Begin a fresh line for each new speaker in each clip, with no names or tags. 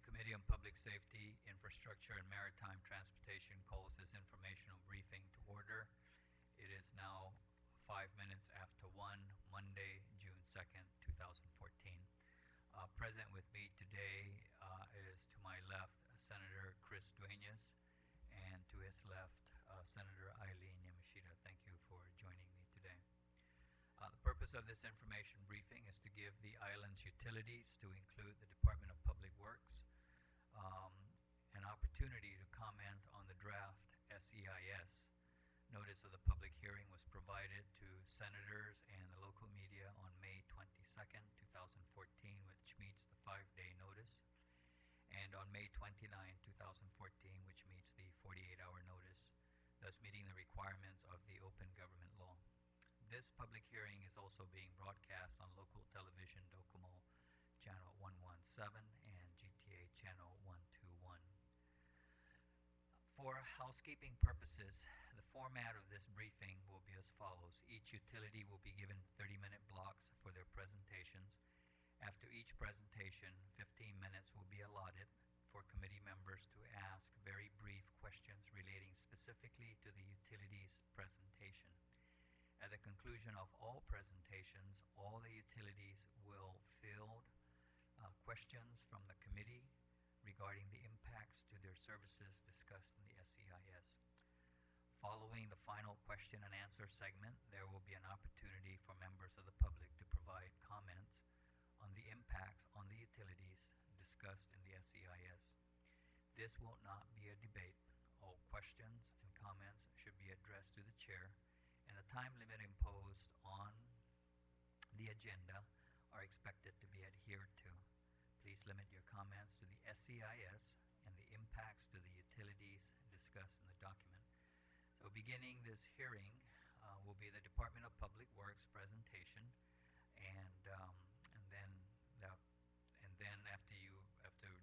Committee on Public Safety, Infrastructure, and Maritime Transportation calls this informational briefing to order. It is now 5 minutes after 1, Monday, June 2nd, 2014. Present with me today is to my left Senator Chris Duenas, and to his left Senator Eileen Yamashita. Thank you for joining me today. The purpose of this information briefing is to give the island's utilities, to include the Department of Public Works, an opportunity to comment on the draft SEIS. Notice of the public hearing was provided to senators and the local media on May 22nd, 2014, which meets the 5-day notice, and on May 29, 2014, which meets the 48-hour notice, thus meeting the requirements of the Open Government Law. This public hearing is also being broadcast on local television Docomo Channel 117 and GTA Channel 121. For housekeeping purposes, the format of this briefing will be as follows. Each utility will be given 30-minute blocks for their presentations. After each presentation, 15 minutes will be allotted for committee members to ask very brief questions relating specifically to the utility's presentation. At the conclusion of all presentations, all the utilities will field questions from the committee regarding the impacts to their services discussed in the SEIS. Following the final question and answer segment, there will be an opportunity for members of the public to provide comments on the impacts on the utilities discussed in the SEIS. This will not be a debate. All questions and comments should be addressed to the chair, and the time limit imposed on the agenda are expected to be adhered to. Please limit your comments to the SEIS and the impacts to the utilities discussed in the document. So beginning this hearing will be the Department of Public Works presentation, and then after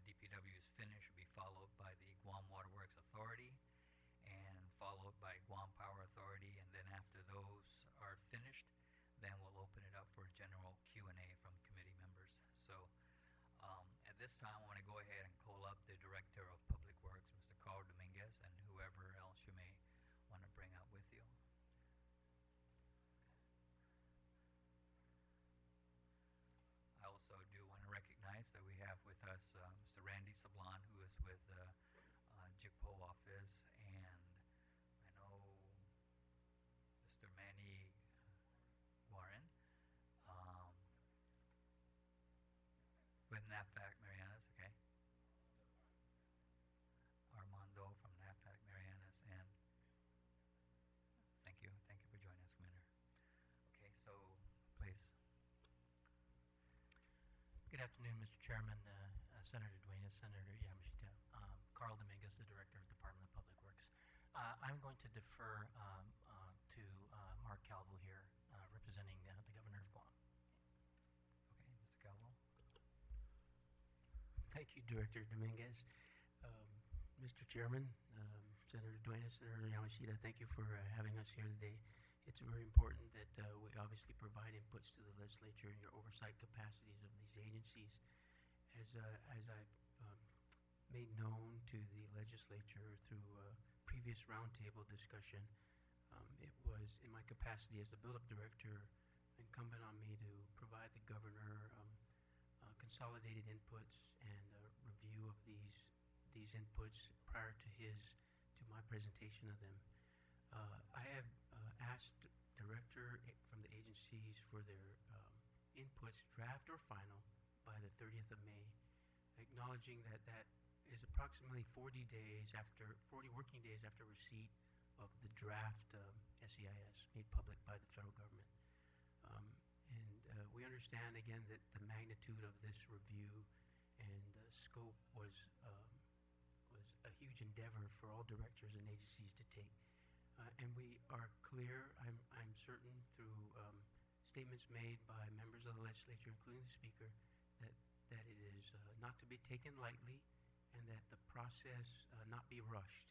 DPW is finished, will be followed by the Guam Waterworks Authority, and followed by Guam Power Authority, and then after those are finished, then we'll open it up for general Q&A from committee members. So at this time, I want to go ahead and call up the Director of Public Works, Mr. Carl Dominguez, and whoever else you may want to bring out with you. I also do want to recognize that we have with us Mr. Randy Sablan, who is with the GPO office, and I know Mr. Manny Warren with NAFTAC Marianas, okay? Armando from NAFTAC Marianas, and thank you for joining us, Commander. Okay, so please.
Good afternoon, Mr. Chairman, Senator Duenas, Senator Yamashita. Carl Dominguez, the Director of Department of Public Works. I'm going to defer to Mark Calvo here, representing the Governor of Guam.
Okay, Mr. Calvo.
Thank you, Director Dominguez. Mr. Chairman, Senator Duenas, Senator Yamashita, thank you for having us here today. It's very important that we obviously provide inputs to the legislature in your oversight capacities of these agencies. As I've made known to the legislature through previous roundtable discussion, it was in my capacity as the build-up director incumbent on me to provide the governor consolidated inputs and review of these inputs prior to my presentation of them. I have asked director from the agencies for their inputs, draft or final, by the 30th of May, acknowledging that is approximately 40 working days after receipt of the draft SEIS made public by the federal government. We understand again that the magnitude of this review and scope was a huge endeavor for all directors and agencies to take. And we are clear, I'm certain, through statements made by members of the legislature, including the Speaker, that it is not to be taken lightly, and that the process not be rushed.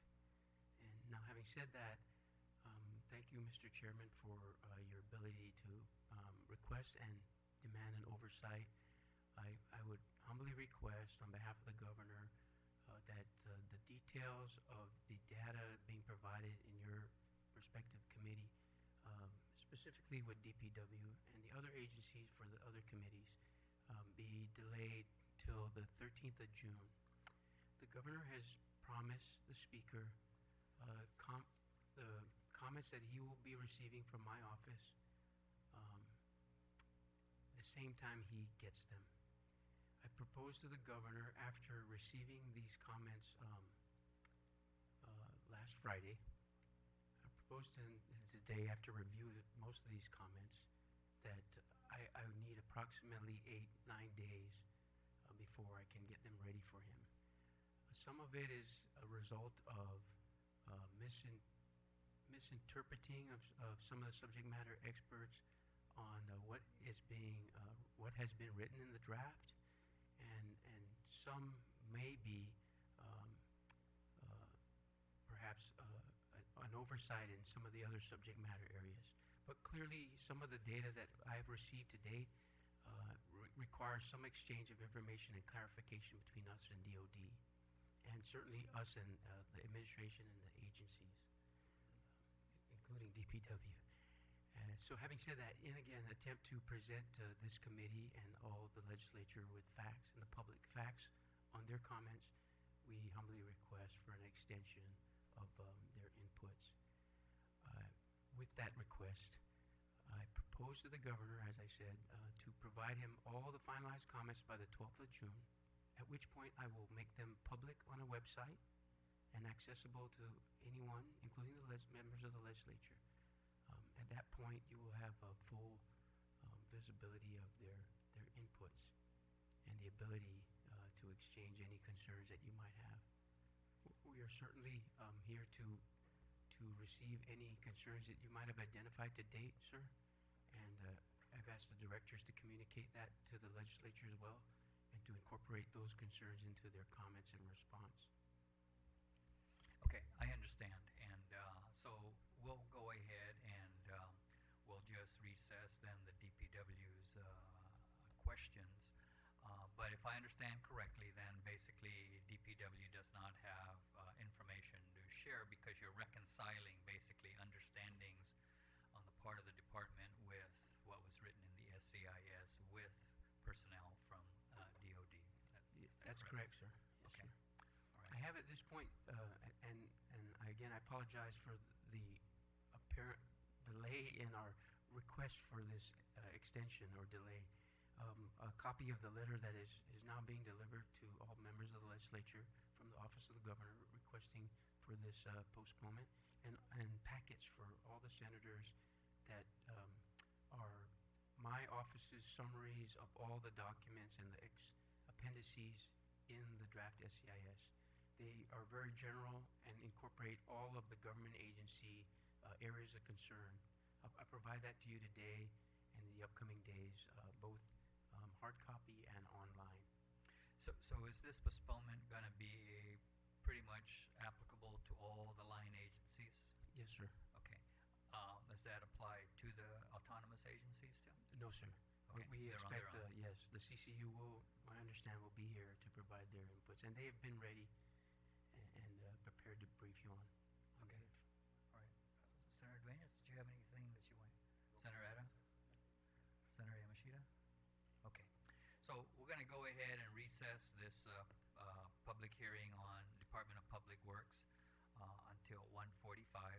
And now, having said that, thank you, Mr. Chairman, for your ability to request and demand an oversight I would humbly request on behalf of the governor that the details of the data being provided in your respective committee, specifically with DPW and the other agencies for the other committees, be delayed till the 13th of June. The governor has promised the speaker the comments that he will be receiving from my office the same time he gets them. I proposed to the governor, after receiving these comments last Friday, I proposed to him today, after review most of these comments, that I would need approximately 8-9 days before I can get them ready for him. Some of it is a result of misinterpreting of some of the subject matter experts on what has been written in the draft, and some may be perhaps an oversight in some of the other subject matter areas. But clearly, some of the data that I have received to date requires some exchange of information and clarification between us and DOD, and certainly us and the administration and the agencies, including DPW. So having said that, in again, attempt to present this committee and all the legislature with facts and the public facts on their comments, we humbly request for an extension of their inputs. With that request, I propose to the governor, as I said, to provide him all the finalized comments by the 12th of June, at which point I will make them public on a website and accessible to anyone, including the members of the legislature. At that point, you will have a full visibility of their inputs and the ability to exchange any concerns that you might have. We are certainly here to receive any concerns that you might have identified to date, sir, and I've asked the directors to communicate that to the legislature as well, and to incorporate those concerns into their comments and response.
Okay, I understand, and so we'll go ahead and we'll just recess then the DPW's questions. But if I understand correctly, then basically DPW does not have information to share because you're reconciling basically understandings on the part of the department with what was written in the SEIS with personnel from DOD.
That's correct, sir. Yes,
Okay.
sir.
All
I
right.
have at this point, and again, I apologize for the apparent delay in our request for this extension or delay. A copy of the letter that is now being delivered to all members of the legislature from the Office of the Governor requesting for this postponement, and packets for all the senators that are my office's summaries of all the documents and the appendices in the draft SEIS. They are very general and incorporate all of the government agency areas of concern. I provide that to you today and the upcoming days, both hard copy and online.
So is this postponement going to be pretty much applicable to all the line agencies?
Yes, sir.
Okay. Does that apply to the autonomous agencies too?
No, sir.
Okay,
We
they're on
expect,
their own.
yes, the CCU will, I understand, will be here to provide their inputs, and they have been ready and prepared to brief you on.
Okay. All right. Senator Duenas, did you have anything that you want? Senator Adams? Senator Yamashita? Okay. So we're going to go ahead and recess this public hearing on Department of Public Works until 1:45.